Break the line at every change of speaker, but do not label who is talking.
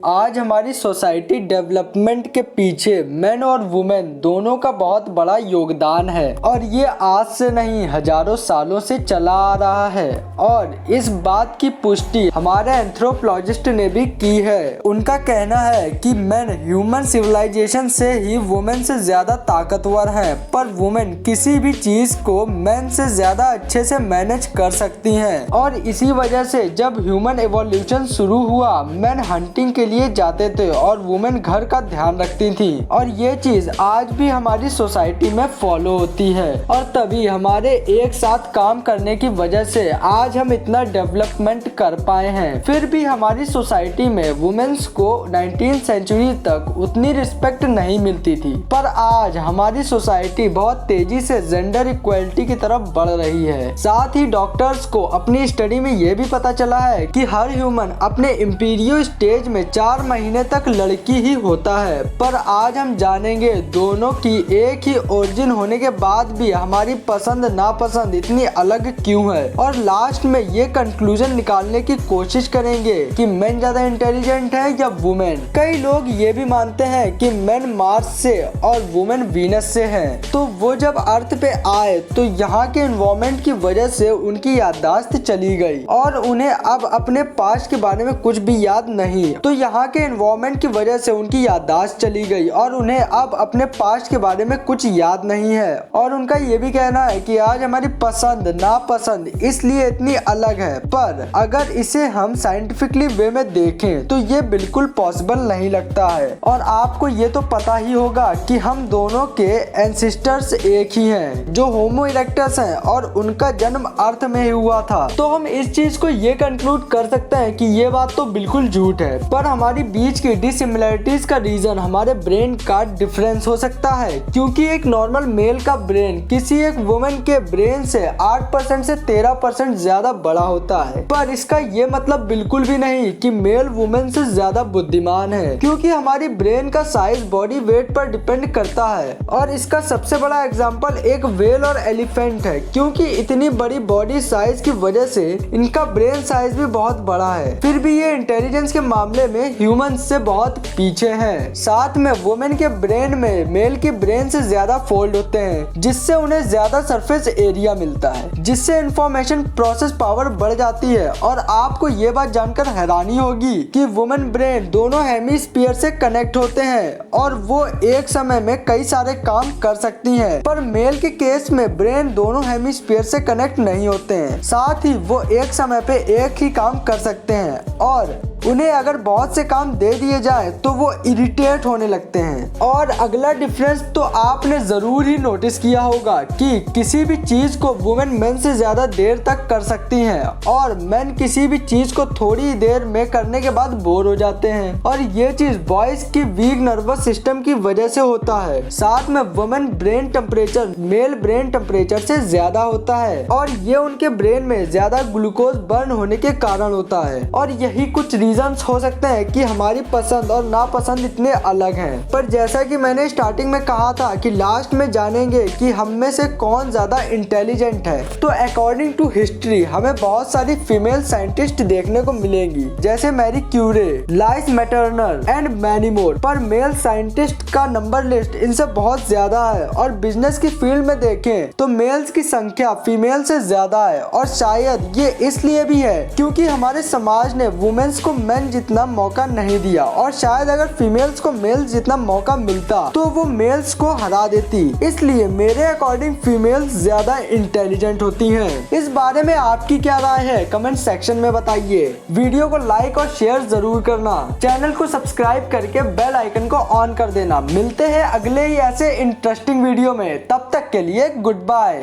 आज हमारी society development के पीछे मेन और वुमेन दोनों का बहुत बड़ा योगदान है और ये आज से नहीं हजारों सालों से चला आ रहा है। और इस बात की पुष्टि हमारे एंथ्रोपोलॉजिस्ट ने भी की है। उनका कहना है कि मेन ह्यूमन सिविलाइजेशन से ही वुमेन से ज्यादा ताकतवर है, पर वुमेन किसी भी चीज को मेन से ज्यादा अच्छे से मैनेज कर सकती हैं। और इसी वजह से जब ह्यूमन एवोल्यूशन शुरू हुआ, मेन हंटिंग के लिए जाते थे और वुमेन घर का ध्यान रखती थी। और ये चीज आज भी हमारी सोसाइटी में फॉलो होती है। और तभी हमारे एक साथ काम करने की वजह से आज हम इतना डेवलपमेंट कर पाए हैं। फिर भी हमारी सोसाइटी में वुमेन्स को 19th सेंचुरी तक उतनी रिस्पेक्ट नहीं मिलती थी, पर आज हमारी सोसाइटी बहुत तेजी से जेंडर इक्वलिटी की तरफ बढ़ रही है। साथ ही डॉक्टर्स को अपनी स्टडी में ये भी पता चला है कि हर ह्यूमन अपने इम्पीरियो स्टेज में 4 महीने तक लड़की ही होता है। पर आज हम जानेंगे दोनों की एक ही ओरिजिन होने के बाद भी हमारी पसंद नापसंद इतनी अलग क्यों है। और लास्ट में ये कंक्लूजन निकालने की कोशिश करेंगे कि मेन ज्यादा इंटेलिजेंट है या वुमेन। कई लोग ये भी मानते हैं कि मेन मार्स से और वुमेन वीनस से हैं। तो वो जब अर्थ पे आए तो यहाँ के एनवायरनमेंट की वजह से उनकी याददाश्त चली गई और उन्हें अब अपने पास्ट के बारे में कुछ भी याद नहीं। तो यहाँ के एनवायरनमेंट की वजह से उनकी याददाश्त चली गई और उन्हें अब अपने पास्ट के बारे में कुछ याद नहीं है। और उनका ये भी कहना है कि आज हमारी पसंद नापसंद इसलिए इतनी अलग है, पर अगर इसे हम साइंटिफिकली वे में देखें तो ये बिल्कुल पॉसिबल नहीं लगता है। और आपको ये तो पता ही होगा कि हम दोनों के एंसेस्टर्स एक ही हैं, जो होमो इरेक्टस हैं और उनका जन्म अर्थ में ही हुआ था। तो हम इस चीज को ये कंक्लूड कर सकते हैं कि ये बात तो बिल्कुल झूठ है, पर हमारी बीच की डिसिमिलरिटीज का रीजन हमारे ब्रेन का डिफरेंस हो सकता है। क्योंकि एक नॉर्मल मेल का ब्रेन किसी एक वुमेन के ब्रेन से 8% से 13% ज्यादा बड़ा होता है। पर इसका ये मतलब बिल्कुल भी नहीं कि मेल वुमेन से ज्यादा बुद्धिमान है, क्योंकि हमारी ब्रेन का साइज बॉडी वेट पर डिपेंड करता है। और इसका सबसे बड़ा एग्जांपल एक व्हेल और एलिफेंट है, क्योंकि इतनी बड़ी बॉडी साइज की वजह से इनका ब्रेन साइज भी बहुत बड़ा है, फिर भी ये इंटेलिजेंस के मामले में ह्यूमन से बहुत पीछे हैं। साथ में वुमेन के ब्रेन में मेल की ब्रेन से ज्यादा फोल्ड होते हैं, जिससे उन्हें ज्यादा सरफेस एरिया मिलता है, जिससे इंफॉर्मेशन प्रोसेस पावर बढ़ जाती है। और आपको ये बात जानकर हैरानी होगी कि वुमेन ब्रेन दोनों हेमिस्फीयर से कनेक्ट होते हैं और वो एक समय में कई सारे काम कर सकती हैं। पर मेल के केस में ब्रेन दोनों हेमिस्फीयर से कनेक्ट नहीं होते हैं, साथ ही वो एक समय पे एक ही काम कर सकते हैं और उन्हें अगर बहुत से काम दे दिए जाए तो वो इरिटेट होने लगते हैं। और अगला डिफरेंस तो आपने जरूर ही नोटिस किया होगा कि किसी भी चीज को वुमेन मेन से ज्यादा देर तक कर सकती हैं और मेन किसी भी चीज को थोड़ी देर में करने के बाद बोर हो जाते हैं। और ये चीज बॉयज की वीक नर्वस सिस्टम की वजह से होता है। साथ में women brain temperature male brain temperature से ज्यादा होता है और ये उनके ब्रेन में ज्यादा ग्लूकोज बर्न होने के कारण होता है। और यही कुछ रीजंस हो सकते हैं कि हमारी पसंद और नापसंद इतने अलग हैं। पर जैसा कि मैंने स्टार्टिंग में कहा था कि लास्ट में जानेंगे कि हम में से कौन ज्यादा इंटेलिजेंट है। तो अकॉर्डिंग टू हिस्ट्री हमें बहुत सारी फीमेल साइंटिस्ट देखने को मिलेंगी, जैसे Marie Curie, Lise Meitner and many more. पर मेल साइंटिस्ट का नंबर लिस्ट इनसे बहुत ज्यादा है। और बिजनेस की फील्ड में देखें तो मेल्स की संख्या फीमेल से ज्यादा है। और शायद ये इसलिए भी है क्योंकि हमारे समाज ने वुमेन्स को मेन जितना मौका नहीं दिया, और शायद अगर फीमेल्स को मेल्स जितना मौका मिलता तो वो मेल्स को हरा देती। इसलिए मेरे अकॉर्डिंग फीमेल्स ज्यादा इंटेलिजेंट होती हैं। इस बारे में आपकी क्या राय है कमेंट सेक्शन में बताइए। वीडियो को लाइक और शेयर जरूर करना, चैनल को सब्सक्राइब करके बेल आइकन को ऑन कर देना। मिलते हैं अगले ही ऐसे इंटरेस्टिंग वीडियो में, तब तक के लिए गुड बाय।